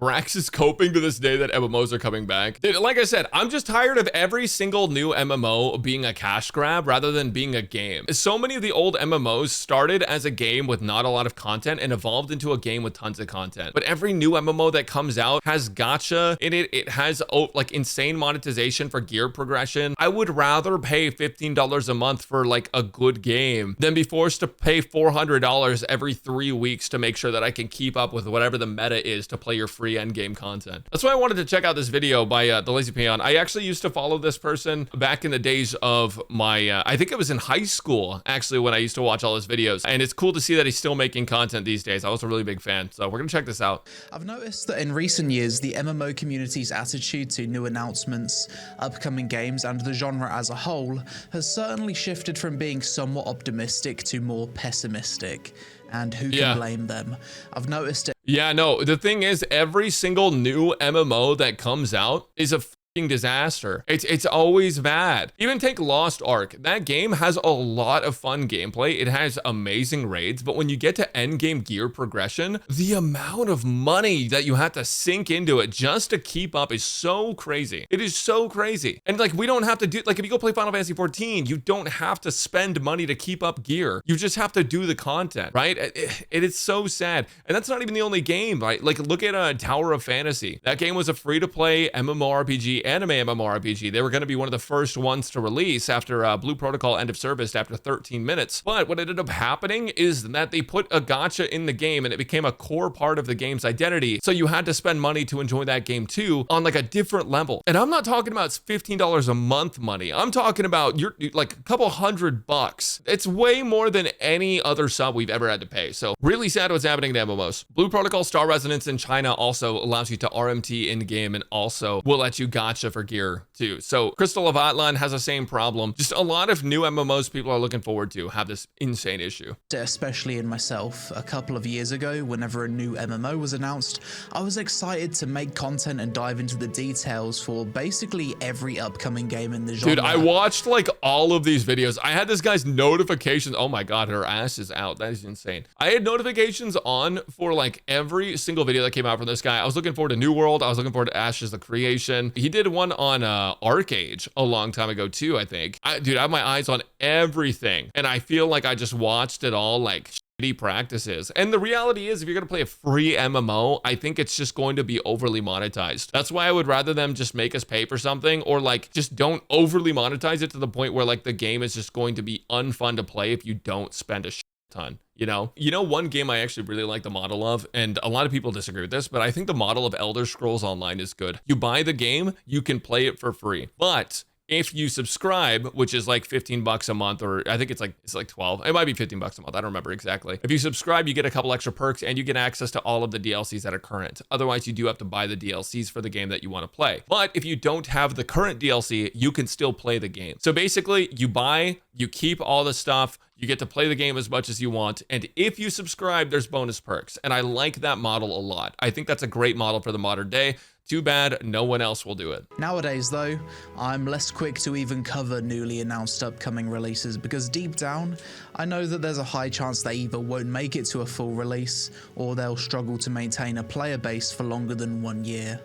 Brax is coping to this day that MMOs are coming back. Dude, like I said, I'm just tired of every single new MMO being a cash grab rather than being a game. So many of the old MMOs started as a game with not a lot of content and evolved into a game with tons of content. But every new MMO that comes out has gacha in it. It has like insane monetization for gear progression. I would rather pay $15 a month for like a good game than be forced to pay $400 every 3 weeks to make sure that I can keep up with whatever the meta is to play your free endgame content. That's why I wanted to check out this video by the Lazy Peon. I actually used to follow this person back in the days of my, I think it was in high school, actually, when I used to watch all his videos. And it's cool to see that he's still making content these days. I was a really big fan. So we're gonna check this out. I've noticed that in recent years, the MMO community's attitude to new announcements, upcoming games, and the genre as a whole has certainly shifted from being somewhat optimistic to more pessimistic. And who can blame them? I've noticed it. Yeah, no, the thing is, every single new MMO that comes out is a disaster. It's always bad. Even take Lost Ark. That game has a lot of fun gameplay. It has amazing raids, but when you get to end game gear progression, the amount of money that you have to sink into it just to keep up is so crazy. It is so crazy. And like, we don't have to do, like, if you go play Final Fantasy 14, you don't have to spend money to keep up gear. You just have to do the content, right? It is so sad. And that's not even the only game, right? Like, look at Tower of Fantasy. That game was a free-to-play MMORPG, anime MMORPG. They were going to be one of the first ones to release after Blue Protocol end of service after 13 minutes. But what ended up happening is that they put a gacha in the game and it became a core part of the game's identity. So you had to spend money to enjoy that game too on like a different level. And I'm not talking about $15 a month money. I'm talking about you're like a couple $100. It's way more than any other sub we've ever had to pay. So really sad what's happening to MMOs. Blue Protocol Star Resonance in China also allows you to RMT in game and also will let you gacha for gear too. So Crystal of Atlan has the same problem. Just a lot of new MMOs people are looking forward to have this insane issue. Especially in myself, a couple of years ago, whenever a new MMO was announced, I was excited to make content and dive into the details for basically every upcoming game in the genre. Dude, I watched like all of these videos. I had this guy's notifications. Oh my God, her ass is out. That is insane. I had notifications on for like every single video that came out from this guy. I was looking forward to New World. I was looking forward to Ashes the Creation. He did one on Arcade a long time ago too, I think. Dude, I have my eyes on everything. And I feel like I just watched it all like shitty practices. And the reality is, if you're going to play a free MMO, I think it's just going to be overly monetized. That's why I would rather them just make us pay for something, or like just don't overly monetize it to the point where like the game is just going to be unfun to play if you don't spend a shit ton. You know, one game I actually really like the model of, and a lot of people disagree with this, but I think the model of Elder Scrolls Online is good. You buy the game, you can play it for free. But if you subscribe, which is like $15 a month, or I think it's like 12, it might be $15 a month. I don't remember exactly. If you subscribe, you get a couple extra perks and you get access to all of the DLCs that are current. Otherwise, you do have to buy the DLCs for the game that you want to play. But if you don't have the current DLC, you can still play the game. So basically, you buy, you keep all the stuff, you get to play the game as much as you want, and if you subscribe, there's bonus perks. And I like that model a lot. I think that's a great model for the modern day. Too bad no one else will do it. Nowadays though, I'm less quick to even cover newly announced upcoming releases because deep down, I know that there's a high chance they either won't make it to a full release or they'll struggle to maintain a player base for longer than 1 year.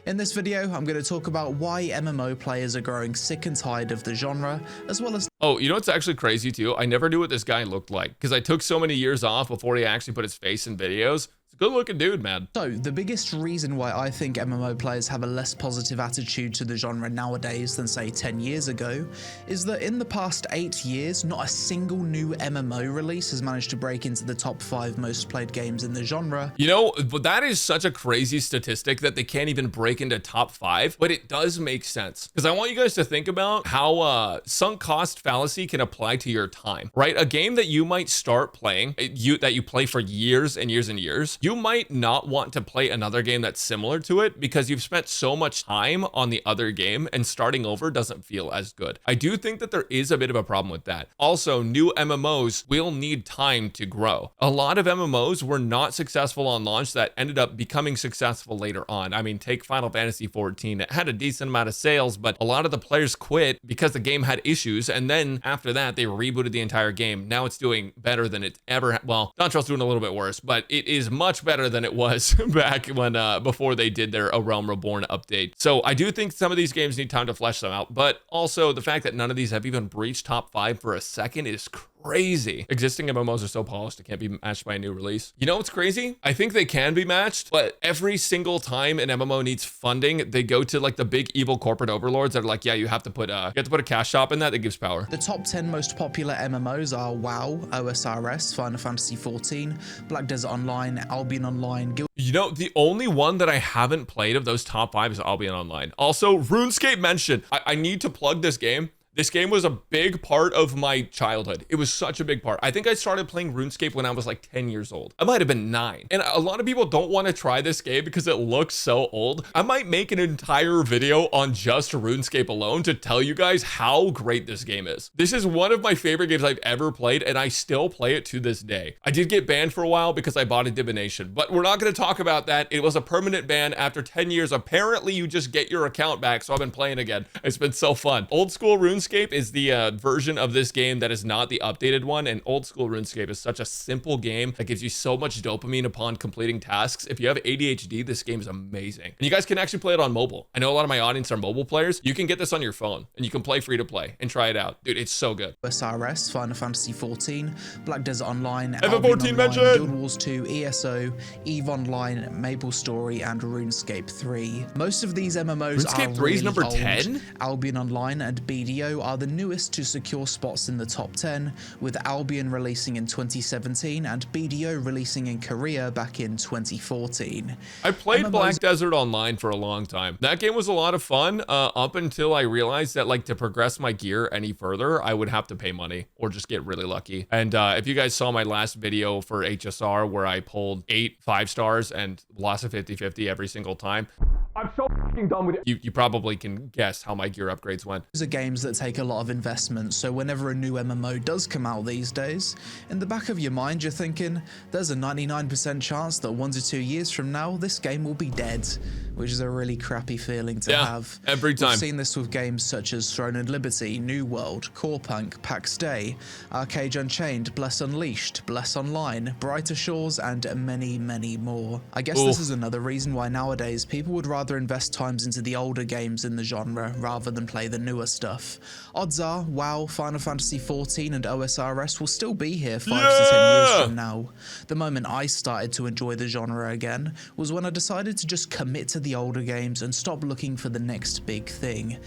In this video, I'm going to talk about why MMO players are growing sick and tired of the genre, as well as... Oh, you know what's actually crazy too? I never knew what this guy looked like because I took so many years off before he actually put his face in videos. Good looking dude, man. So the biggest reason why I think MMO players have a less positive attitude to the genre nowadays than say 10 years ago is that in the past 8 years, not a single new MMO release has managed to break into the top 5 most played games in the genre. You know, but that is such a crazy statistic that they can't even break into top 5, but it does make sense because I want you guys to think about how sunk cost fallacy can apply to your time, right? A game that you might start playing, that you play for years and years and years, you might not want to play another game that's similar to it because you've spent so much time on the other game and starting over doesn't feel as good. I do think that there is a bit of a problem with that. Also, new MMOs will need time to grow. A lot of MMOs were not successful on launch that ended up becoming successful later on. I mean, take Final Fantasy 14. It had a decent amount of sales, but a lot of the players quit because the game had issues. And then after that, they rebooted the entire game. Now it's doing better than it ever had. Well, Dawntrail's doing a little bit worse, but it is much much better than it was back when before they did their A Realm Reborn update. So I do think some of these games need time to flesh them out, but also the fact that none of these have even breached top 5 for a second is crazy. Existing MMOs are so polished it can't be matched by a new release. You know what's crazy? I think they can be matched, but every single time an MMO needs funding, they go to like the big evil corporate overlords that are like, yeah, you have to put a cash shop in that gives power. The top 10 most popular MMOs are WoW, OSRS, Final Fantasy XIV, Black Desert Online, Albion Online, You know, the only one that I haven't played of those top 5 is Albion Online. Also, RuneScape mentioned. I need to plug this game. This game was a big part of my childhood. It was such a big part. I think I started playing RuneScape when I was like 10 years old. I might have been 9. And a lot of people don't want to try this game because it looks so old. I might make an entire video on just RuneScape alone to tell you guys how great this game is. This is one of my favorite games I've ever played, and I still play it to this day. I did get banned for a while because I bought a divination, but we're not going to talk about that. It was a permanent ban after 10 years. Apparently, you just get your account back, so I've been playing again. It's been so fun. Old school RuneScape is the version of this game that is not the updated one, and old school RuneScape is such a simple game that gives you so much dopamine upon completing tasks. If you have ADHD, this game is amazing. And you guys can actually play it on mobile. I know a lot of my audience are mobile players. You can get this on your phone and you can play free to play and try it out. Dude, it's so good. OSRS, Final Fantasy XIV, Black Desert Online, FF14 mentioned, Guild Wars 2, ESO, EVE Online, MapleStory, and RuneScape 3. Most of these MMOs RuneScape are 3 is really number old. 10? Albion Online and BDO are the newest to secure spots in the top 10, with Albion releasing in 2017 and BDO releasing in Korea back in 2014. I played Black Desert Online for a long time. That game was a lot of fun up until I realized that like to progress my gear any further, I would have to pay money or just get really lucky. And if you guys saw my last video for HSR where I pulled 8 5-stars and lost a 50-50 every single time, I'm so fucking done with it. You probably can guess how my gear upgrades went. These are games that take a lot of investment, so whenever a new MMO does come out these days, in the back of your mind you're thinking, there's a 99% chance that 1 to 2 years from now this game will be dead, which is a really crappy feeling to have. Every time. We've seen this with games such as Throne and Liberty, New World, Corepunk, PAX Day, Arcade Unchained, Bless Unleashed, Bless Online, Brighter Shores, and many, many more. I guess this is another reason why nowadays people would rather invest times into the older games in the genre rather than play the newer stuff. Odds are WoW, Final Fantasy XIV, and OSRS will still be here 5 to 10 years from now. The moment I started to enjoy the genre again was when I decided to just commit to the older games and stop looking for the next big thing.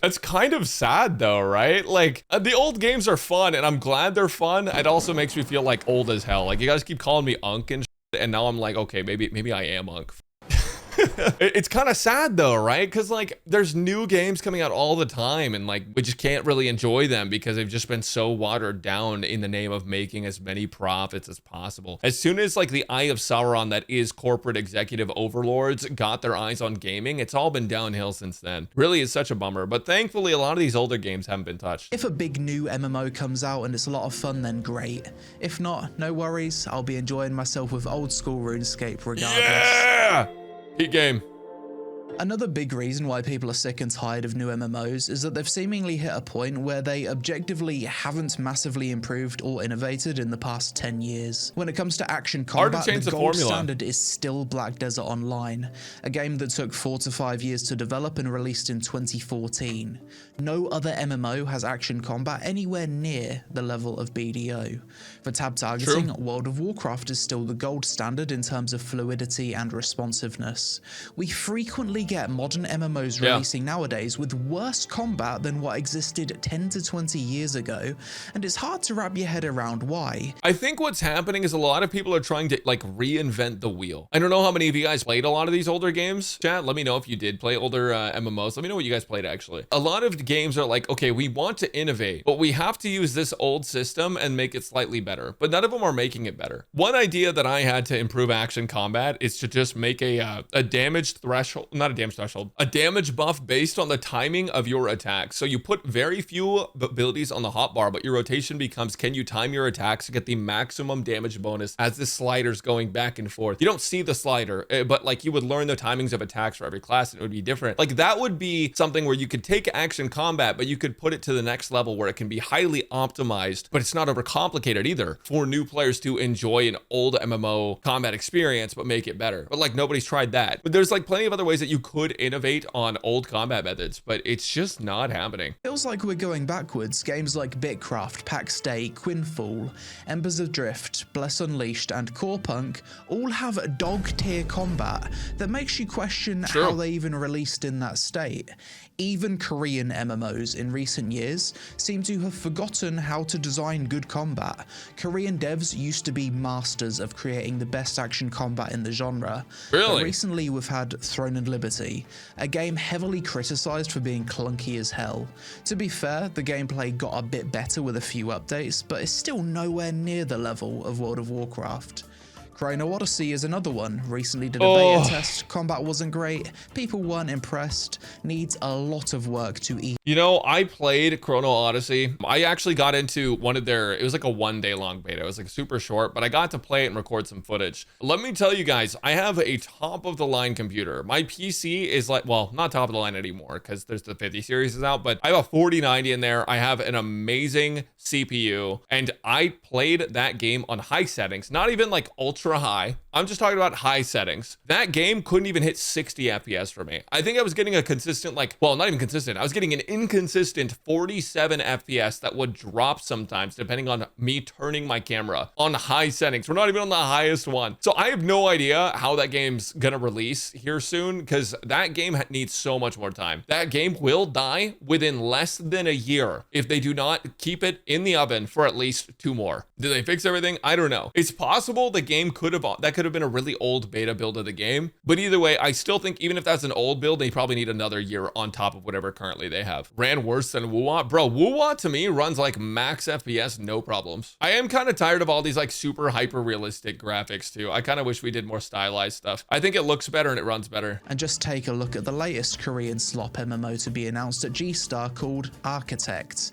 That's kind of sad though, right? Like the old games are fun and I'm glad they're fun. It also makes me feel like old as hell. Like you guys keep calling me Unk and shit, and now I'm like, okay, maybe I am Unk. It's kind of sad though, right? Because like there's new games coming out all the time and like we just can't really enjoy them because they've just been so watered down in the name of making as many profits as possible. As soon as like the Eye of Sauron that is corporate executive overlords got their eyes on gaming, it's all been downhill since then. Really is such a bummer, but thankfully a lot of these older games haven't been touched. If a big new MMO comes out and it's a lot of fun, then great. If not, no worries, I'll be enjoying myself with old school RuneScape regardless. Yeah! Peak game. Another big reason why people are sick and tired of new MMOs is that they've seemingly hit a point where they objectively haven't massively improved or innovated in the past 10 years. When it comes to action combat, the gold standard is still Black Desert Online, a game that took 4 to 5 years to develop and released in 2014. No other MMO has action combat anywhere near the level of BDO. For tab targeting, World of Warcraft is still the gold standard in terms of fluidity and responsiveness. We frequently get modern MMOs releasing nowadays with worse combat than what existed 10 to 20 years ago, and it's hard to wrap your head around why. I think what's happening is a lot of people are trying to like reinvent the wheel. I don't know how many of you guys played a lot of these older games. Chat, let me know if you did play older MMOs. Let me know what you guys played actually. A lot of games are like, okay, we want to innovate, but we have to use this old system and make it slightly better, but none of them are making it better. One idea that I had to improve action combat is to just make a damage threshold, not a a damage threshold, a damage buff based on the timing of your attacks. So you put very few abilities on the hotbar, but your rotation becomes, can you time your attacks to get the maximum damage bonus as the slider's going back and forth? You don't see the slider, but like you would learn the timings of attacks for every class and it would be different. Like that would be something where you could take action combat, but you could put it to the next level where it can be highly optimized, but it's not overcomplicated either for new players to enjoy an old MMO combat experience, but make it better. But like nobody's tried that. But there's like plenty of other ways that you could innovate on old combat methods, but it's just not happening. Feels like we're going backwards. Games like Bitcraft, Pax Day, Quinfall, Embers of Drift, Bless Unleashed, and Core Punk all have dog-tier combat that makes you question how they even released in that state. Even Korean MMOs in recent years seem to have forgotten how to design good combat. Korean devs used to be masters of creating the best action combat in the genre. Really? But recently we've had Throne and Liberty, a game heavily criticized for being clunky as hell. To be fair, the gameplay got a bit better with a few updates, but it's still nowhere near the level of World of Warcraft. Chrono Odyssey is another one. Recently did a beta test, combat wasn't great, people weren't impressed, needs a lot of work to eat. You know, I played Chrono Odyssey. I actually got into one of their, it was like a 1 day long beta. It was like super short, but I got to play it and record some footage. Let me tell you guys, I have a top of the line computer. My PC is like, well, not top of the line anymore because there's the 50 series is out, but I have a 4090 in there. I have an amazing CPU and I played that game on high settings, not even like ultra high. I'm just talking about high settings. That game couldn't even hit 60 FPS for me. I think I was getting a consistent, like, well, not even consistent. I was getting an inconsistent 47 FPS that would drop sometimes depending on me turning my camera on high settings. We're not even on the highest one. So I have no idea how that game's gonna release here soon because that game needs so much more time. That game will die within less than a year if they do not keep it in the oven for at least 2 more. Did they fix everything? I don't know. It's possible the game could have been a really old beta build of the game. But either way, I still think even if that's an old build, they probably need another year on top of whatever currently they have. Ran worse than Wuwa. Bro, Wuwa to me runs like max FPS, no problems. I am kind of tired of all these like super hyper realistic graphics too. I kind of wish we did more stylized stuff. I think it looks better and it runs better. And just take a look at the latest Korean slop MMO to be announced at G-Star called Architect.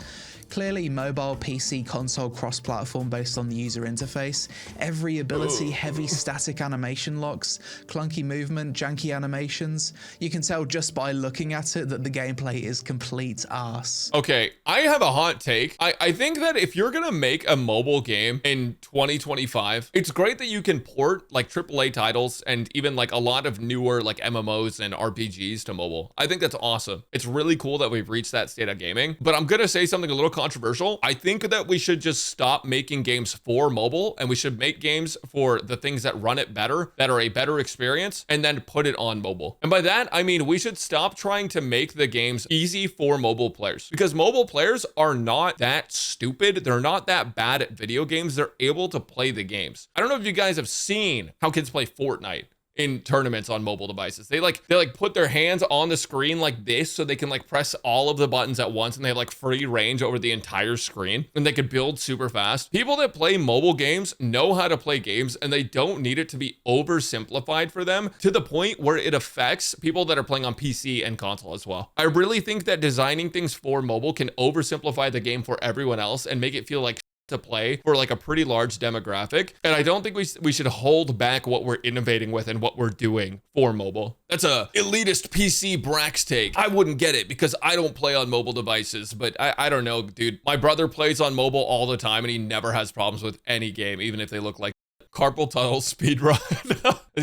Clearly mobile, PC, console, cross-platform based on the user interface. Every ability, heavy static animation locks, clunky movement, janky animations. You can tell just by looking at it that the gameplay is complete arse. Okay, I have a hot take. I think that if you're gonna make a mobile game in 2025, it's great that you can port like AAA titles and even like a lot of newer like MMOs and RPGs to mobile. I think that's awesome. It's really cool that we've reached that state of gaming, but I'm gonna say something a little controversial. I think that we should just stop making games for mobile and we should make games for the things that run it better, that are a better experience, and then put it on mobile. And by that, I mean, we should stop trying to make the games easy for mobile players because mobile players are not that stupid. They're not that bad at video games. They're able to play the games. I don't know if you guys have seen how kids play Fortnite in tournaments on mobile devices. They put their hands on the screen like this so they can like press all of the buttons at once and they have like free range over the entire screen and they can build super fast. People that play mobile games know how to play games and they don't need it to be oversimplified for them to the point where it affects people that are playing on PC and console as well. I really think that designing things for mobile can oversimplify the game for everyone else and make it feel like to play for like a pretty large demographic. And I don't think we should hold back what we're innovating with and what we're doing for mobile. That's a elitist PC Brax take. I wouldn't get it because I don't play on mobile devices, but I don't know, dude. My brother plays on mobile all the time and he never has problems with any game, even if they look like carpal tunnel speedrun.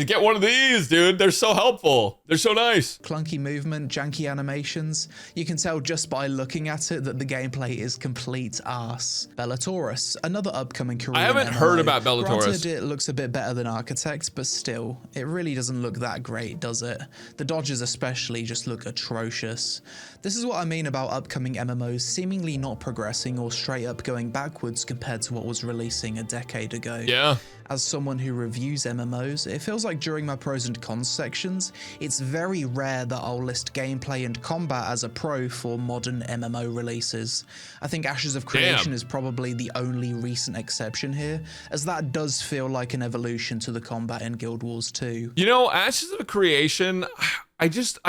Get one of these, dude. They're so helpful. They're so nice. Clunky movement, janky animations. You can tell just by looking at it that the gameplay is complete arse. Bellatorus, another upcoming Korean I haven't MMO. heard about Bellatorus. Granted, it looks a bit better than Architect, but still, it really doesn't look that great, does it? The dodges especially just look atrocious. This is what I mean about upcoming MMOs seemingly not progressing or straight up going backwards compared to what was releasing a decade ago. Yeah. As someone who reviews MMOs, it feels like during my pros and cons sections, it's very rare that I'll list gameplay and combat as a pro for modern MMO releases. I think Ashes of Creation is probably the only recent exception here, as that does feel like an evolution to the combat in Guild Wars 2. You know, Ashes of Creation, I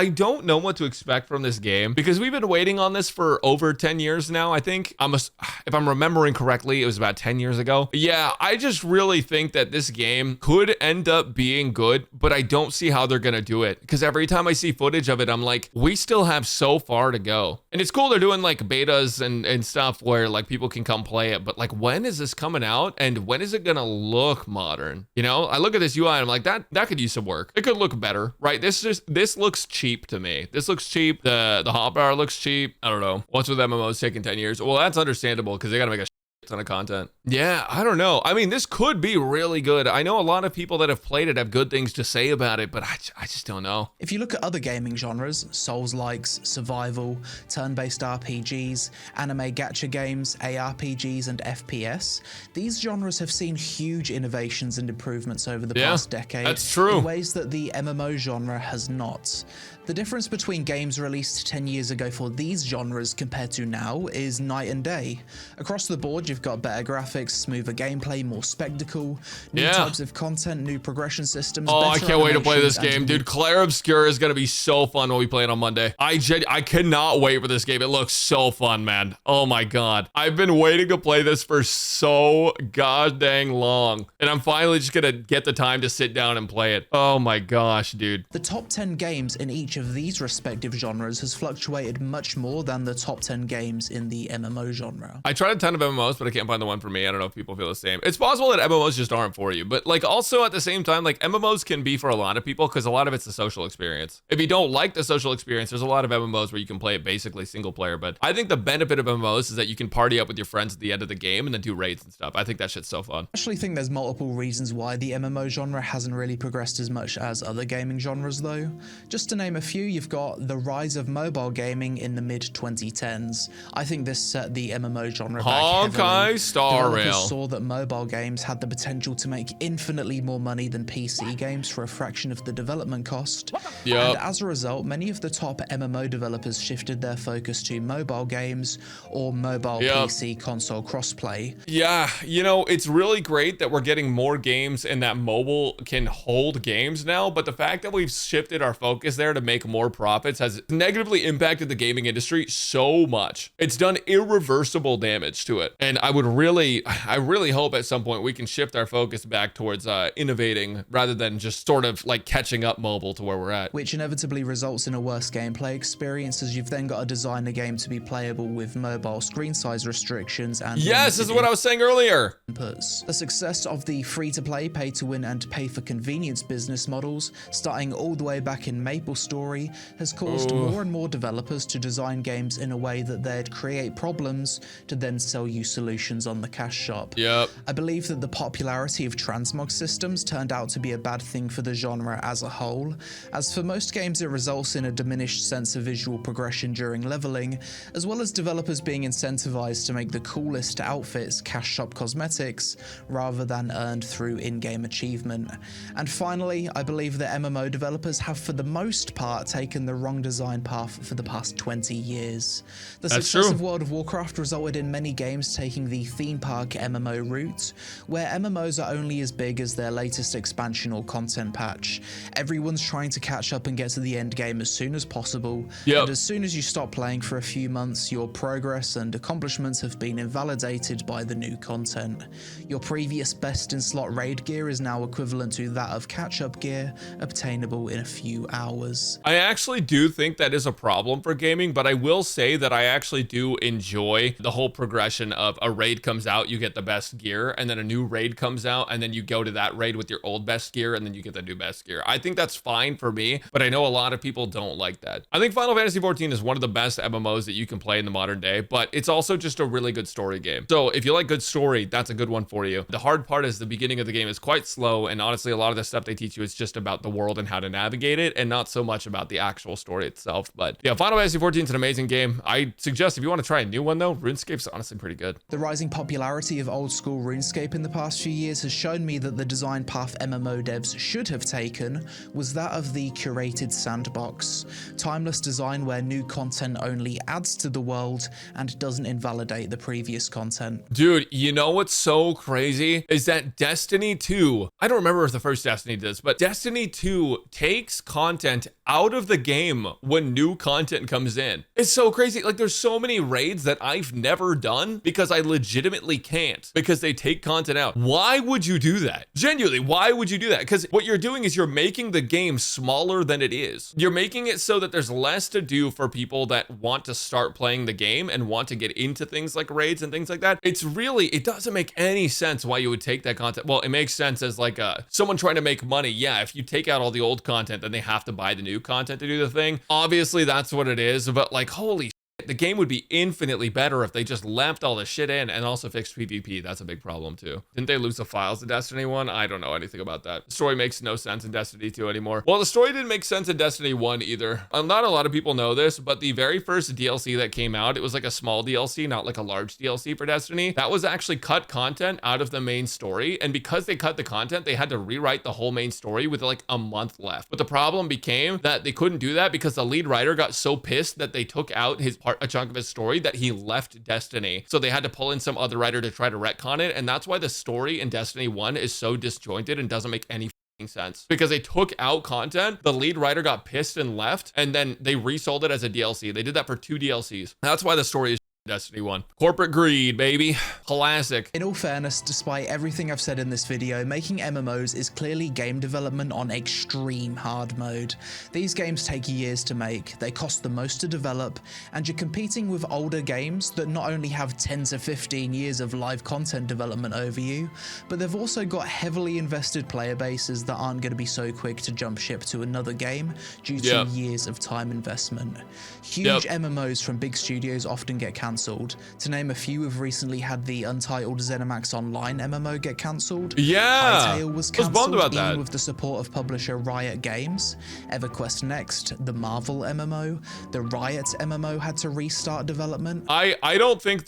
don't know what to expect from this game because we've been waiting on this for over 10 years now. I think if I'm remembering correctly, it was about 10 years ago. Yeah, I just really think that this game could end up being good, but I don't see how they're gonna do it because every time I see footage of it, I'm like, we still have so far to go. And it's cool they're doing like betas and stuff where like people can come play it, but like when is this coming out and when is it gonna look modern? You know, I look at this UI and I'm like, that could use some work. It could look better, right? This looks cheap to me. This looks cheap. The hotbar looks cheap. I don't know. What's with MMOs taking 10 years? Well, that's understandable because they gotta make a ton of content. Yeah, I don't know. I mean, this could be really good. I know a lot of people that have played it have good things to say about it, but I just don't know. If you look at other gaming genres, Souls-likes, survival, turn-based RPGs, anime gacha games, ARPGs, and FPS, these genres have seen huge innovations and improvements over the past decade. That's true. In ways that the MMO genre has not. The difference between games released 10 years ago for these genres compared to now is night and day. Across the board, you've got better graphics, smoother gameplay, more spectacle, new types of content, new progression systems. Oh, I can't wait to play this game, dude. Claire Obscura is gonna be so fun when we play it on Monday. I cannot wait for this game. It looks so fun, man. Oh my god. I've been waiting to play this for so goddamn long, and I'm finally just gonna get the time to sit down and play it. Oh my gosh, dude. The top 10 games in each of these respective genres has fluctuated much more than the top 10 games in the MMO genre. I tried a ton of MMOs, but I can't find the one for me. I don't know if people feel the same. It's possible that MMOs just aren't for you, but like also at the same time, like MMOs can be for a lot of people because a lot of it's the social experience. If you don't like the social experience, there's a lot of MMOs where you can play it basically single player, but I think the benefit of MMOs is that you can party up with your friends at the end of the game and then do raids and stuff. I think that shit's so fun. I actually think there's multiple reasons why the MMO genre hasn't really progressed as much as other gaming genres though. Just to name a few, you've got the rise of mobile gaming in the mid-2010s. I think this set the MMO genre back heavily. Star Rail. Developers saw that mobile games had the potential to make infinitely more money than PC games for a fraction of the development cost. And as a result, many of the top MMO developers shifted their focus to mobile games or mobile PC console crossplay. Yeah, you know, it's really great that we're getting more games and that mobile can hold games now, but the fact that we've shifted our focus there to make more profits has negatively impacted the gaming industry so much. It's done irreversible damage to it. And I really hope at some point we can shift our focus back towards innovating rather than just sort of like catching up mobile to where we're at. Which inevitably results in a worse gameplay experience as you've then got to design a game to be playable with mobile screen size restrictions and yes, this is what I was saying earlier. Inputs. The success of the free-to-play, pay-to-win and pay-for-convenience business models, starting all the way back in MapleStory, has caused more and more developers to design games in a way that they'd create problems to then sell you solutions on the cash shop. I believe that the popularity of transmog systems turned out to be a bad thing for the genre as a whole, as for most games it results in a diminished sense of visual progression during leveling, as well as developers being incentivized to make the coolest outfits cash shop cosmetics rather than earned through in-game achievement. And finally, I believe that MMO developers have for the most part taken the wrong design path for the past 20 years. The success of World of Warcraft resulted in many games taking the theme park MMO route, where MMOs are only as big as their latest expansion or content patch. Everyone's trying to catch up and get to the end game as soon as possible, and as soon as you stop playing for a few months, your progress and accomplishments have been invalidated by the new content. Your previous best in slot raid gear is now equivalent to that of catch-up gear, obtainable in a few hours. I actually do think that is a problem for gaming, but I will say that I actually do enjoy the whole progression of a raid comes out, you get the best gear, and then a new raid comes out, and then you go to that raid with your old best gear, and then you get the new best gear. I think that's fine for me, but I know a lot of people don't like that. I think Final Fantasy XIV is one of the best MMOs that you can play in the modern day, but it's also just a really good story game. So if you like good story, that's a good one for you. The hard part is the beginning of the game is quite slow, and honestly, a lot of the stuff they teach you is just about the world and how to navigate it, and not so much about the actual story itself. But yeah, Final Fantasy XIV is an amazing game. I suggest if you want to try a new one though, RuneScape's honestly pretty good. The rising popularity of old school RuneScape in the past few years has shown me that the design path MMO devs should have taken was that of the curated sandbox. Timeless design where new content only adds to the world and doesn't invalidate the previous content. Dude, you know what's so crazy is that Destiny 2, I don't remember if the first Destiny did this, but Destiny 2 takes content out out of the game when new content comes in. It's so crazy. Like there's so many raids that I've never done because I legitimately can't because they take content out. Why would you do that? Genuinely, why would you do that? Because what you're doing is you're making the game smaller than it is. You're making it so that there's less to do for people that want to start playing the game and want to get into things like raids and things like that. It doesn't make any sense why you would take that content. Well, it makes sense as like someone trying to make money. Yeah, if you take out all the old content, then they have to buy the new content to do the thing. Obviously, that's what it is. But like, holy shit, the game would be infinitely better if they just left all the shit in and also fixed PvP. That's a big problem too. Didn't they lose the files in Destiny 1? I don't know anything about that. The story makes no sense in Destiny 2 anymore. Well, the story didn't make sense in Destiny 1 either. Not a lot of people know this, but the very first DLC that came out, it was like a small DLC, not like a large DLC for Destiny. That was actually cut content out of the main story. And because they cut the content, they had to rewrite the whole main story with like a month left. But the problem became that they couldn't do that because the lead writer got so pissed that they took out a chunk of his story that he left Destiny. So they had to pull in some other writer to try to retcon it. And that's why the story in Destiny 1 is so disjointed and doesn't make any sense because they took out content. The lead writer got pissed and left, and then they resold it as a DLC. They did that for 2 DLCs. That's why the story is Destiny 1. Corporate greed, baby. Classic. In all fairness, despite everything I've said in this video, making MMOs is clearly game development on extreme hard mode. These games take years to make, they cost the most to develop, and you're competing with older games that not only have 10 to 15 years of live content development over you, but they've also got heavily invested player bases that aren't going to be so quick to jump ship to another game due to years of time investment. Huge MMOs from big studios often get cancelled. To name a few, we've recently had the untitled ZeniMax Online MMO get cancelled. Yeah, Hytale was I was bummed about that. even with the support of publisher Riot Games. EverQuest Next, the Marvel MMO, the Riot MMO had to restart development. I don't think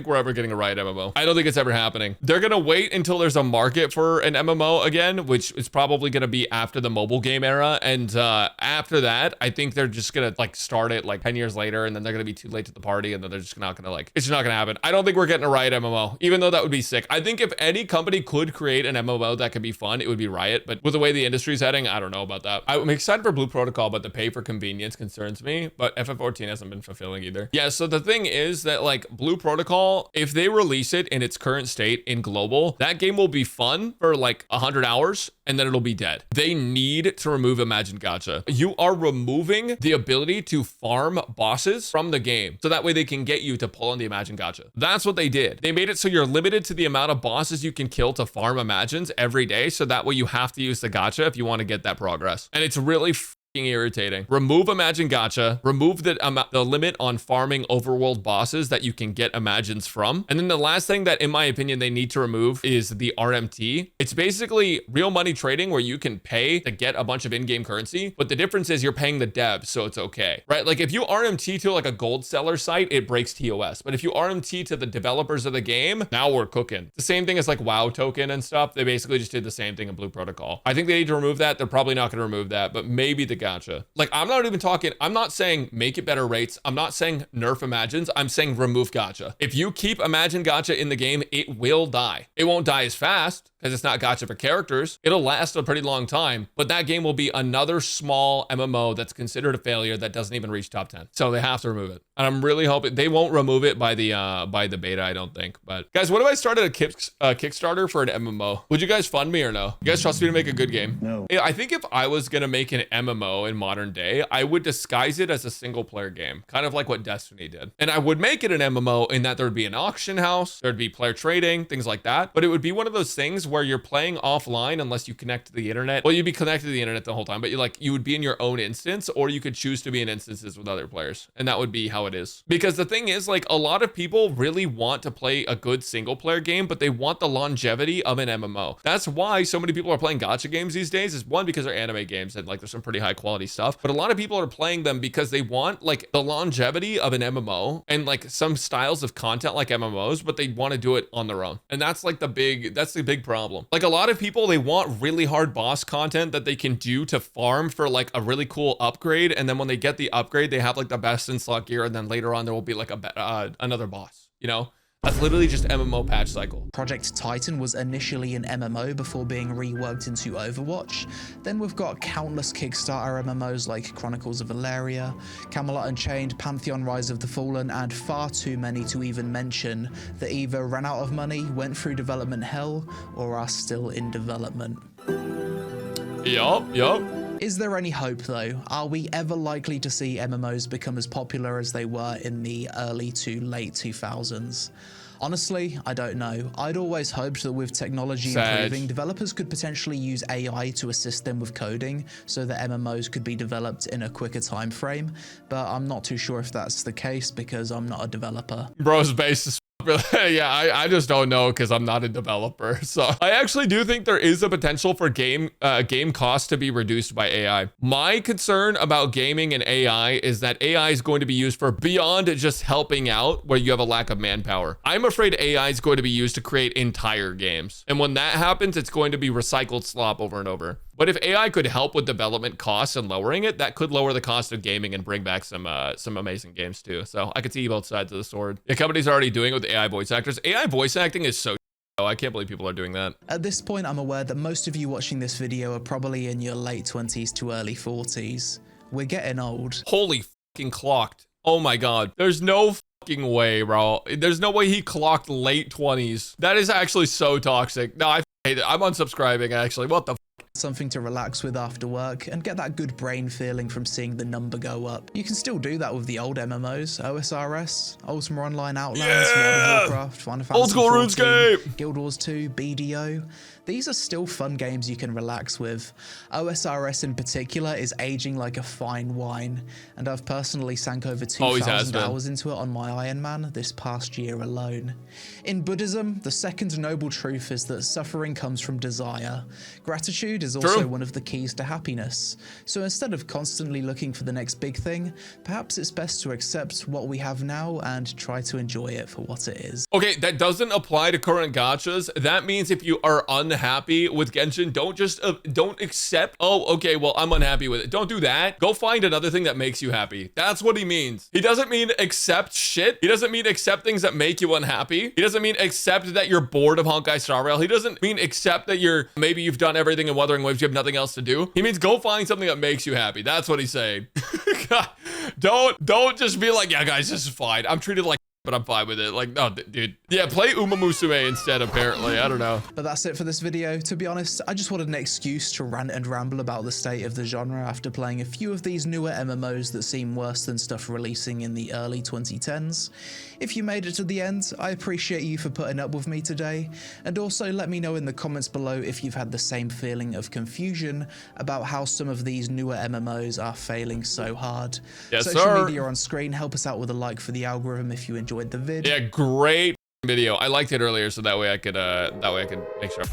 we're ever getting a Riot MMO. I don't think it's ever happening. They're gonna wait until there's a market for an MMO again, which is probably gonna be after the mobile game era. And after that, I think they're just gonna like start it like 10 years later, and then they're gonna be too late to the party, and then they're just not gonna it's just not gonna happen. I don't think we're getting a Riot MMO, even though that would be sick. I think if any company could create an MMO that could be fun, it would be Riot. But with the way the industry's heading, I don't know about that. I'm excited for Blue Protocol, but the pay for convenience concerns me. But FF14 hasn't been fulfilling either. Yeah, so the thing is that like Blue Protocol, if they release it in its current state in global, that game will be fun for like 100 hours and then it'll be dead. They need to remove Imagine Gacha. You are removing the ability to farm bosses from the game, so that way they can get you to pull on the Imagine Gacha. That's what they did. They made it so you're limited to the amount of bosses you can kill to farm Imagines every day, so that way you have to use the gacha if you want to get that progress. And it's really irritating. Remove Imagine Gacha, remove the limit on farming overworld bosses that you can get Imagines from. And then the last thing that in my opinion they need to remove is the RMT. It's basically real money trading where you can pay to get a bunch of in-game currency, but the difference is you're paying the devs, so it's okay, right? Like if you RMT to like a gold seller site, it breaks TOS. But if you RMT to the developers of the game, now we're cooking. The same thing as like WoW token and stuff. They basically just did the same thing in Blue Protocol. I think they need to remove that. They're probably not going to remove that, but maybe the gacha. Like I'm not saying make it better rates. I'm not saying nerf Imagines. I'm saying remove gacha. If you keep Imagine Gacha in the game, it will die. It won't die as fast because it's not gacha for characters. It'll last a pretty long time, but that game will be another small MMO that's considered a failure that doesn't even reach top 10. So they have to remove it. And I'm really hoping they won't remove it by the beta, I don't think. But guys, what if I started a Kickstarter for an MMO? Would you guys fund me or no? You guys trust me to make a good game? No. I think if I was gonna make an MMO in modern day, I would disguise it as a single player game, kind of like what Destiny did. And I would make it an MMO in that there'd be an auction house, there'd be player trading, things like that. But it would be one of those things where you're playing offline unless you connect to the internet. Well, you'd be connected to the internet the whole time, but you would be in your own instance, or you could choose to be in instances with other players. And that would be how it is. Because the thing is, like, a lot of people really want to play a good single player game, but they want the longevity of an MMO. That's why so many people are playing gacha games these days, is one, because they're anime games and like there's some pretty high quality stuff. But a lot of people are playing them because they want like the longevity of an MMO and like some styles of content like MMOs, but they want to do it on their own. And that's the big problem. Like a lot of people, they want really hard boss content that they can do to farm for like a really cool upgrade. And then when they get the upgrade, they have like the best in slot gear. And then later on, there will be like another boss, you know? That's literally just MMO patch cycle. Project Titan was initially an MMO before being reworked into Overwatch. Then we've got countless Kickstarter MMOs like Chronicles of Valeria, Camelot Unchained, Pantheon Rise of the Fallen, and far too many to even mention that either ran out of money, went through development hell, or are still in development. Yup. Is there any hope though? Are we ever likely to see MMOs become as popular as they were in the early to late 2000s? Honestly, I don't know. I'd always hoped that with technology improving, developers could potentially use AI to assist them with coding so that MMOs could be developed in a quicker time frame, but I'm not too sure if that's the case because I'm not a developer. Bro's base is yeah, I just don't know because I'm not a developer. So I actually do think there is a potential for game costs to be reduced by AI. My concern about gaming and AI is that AI is going to be used for beyond just helping out where you have a lack of manpower. I'm afraid AI is going to be used to create entire games. And when that happens, it's going to be recycled slop over and over. But if AI could help with development costs and lowering it, that could lower the cost of gaming and bring back some amazing games too. So I could see both sides of the sword. The company's already doing it with AI voice actors. AI voice acting is so I can't believe people are doing that. At this point, I'm aware that most of you watching this video are probably in your late 20s to early 40s. We're getting old. Holy fucking clocked. Oh my God. There's no fucking way, bro. There's no way he clocked late 20s. That is actually so toxic. No, I hate it. I'm unsubscribing actually. What the something to relax with after work and get that good brain feeling from seeing the number go up. You can still do that with the old MMOs, OSRS, Ultima Online Outlands, World of Warcraft, Final Fantasy Old school 14, RuneScape, Guild Wars 2, BDO. These are still fun games you can relax with. OSRS in particular is aging like a fine wine, and I've personally sank over 2,000 hours into it on my Iron Man this past year alone. In Buddhism, the second noble truth is that suffering comes from desire. Gratitude is also one of the keys to happiness. So instead of constantly looking for the next big thing, perhaps it's best to accept what we have now and try to enjoy it for what it is. Okay, that doesn't apply to current gachas. That means if you are unhappy with Genshin, don't accept, oh, okay, well, I'm unhappy with it. Don't do that. Go find another thing that makes you happy. That's what he means. He doesn't mean accept shit. He doesn't mean accept things that make you unhappy. He doesn't mean accept that you're bored of Honkai Star Rail. He doesn't mean accept that maybe you've done everything in Wuthering Waves, you have nothing else to do. He means go find something that makes you happy. That's what he's saying. God, don't just be like, yeah, guys, this is fine. I'm treated like but I'm fine with it. Like, no, dude. Yeah, play Uma Musume instead, apparently. I don't know. But that's it for this video. To be honest, I just wanted an excuse to rant and ramble about the state of the genre after playing a few of these newer MMOs that seem worse than stuff releasing in the early 2010s. If you made it to the end, I appreciate you for putting up with me today. And also let me know in the comments below if you've had the same feeling of confusion about how some of these newer MMOs are failing so hard. Yes, Social media on screen, help us out with a like for the algorithm if you enjoyed the vid. Yeah, great video. I liked it earlier, so that way I could make sure.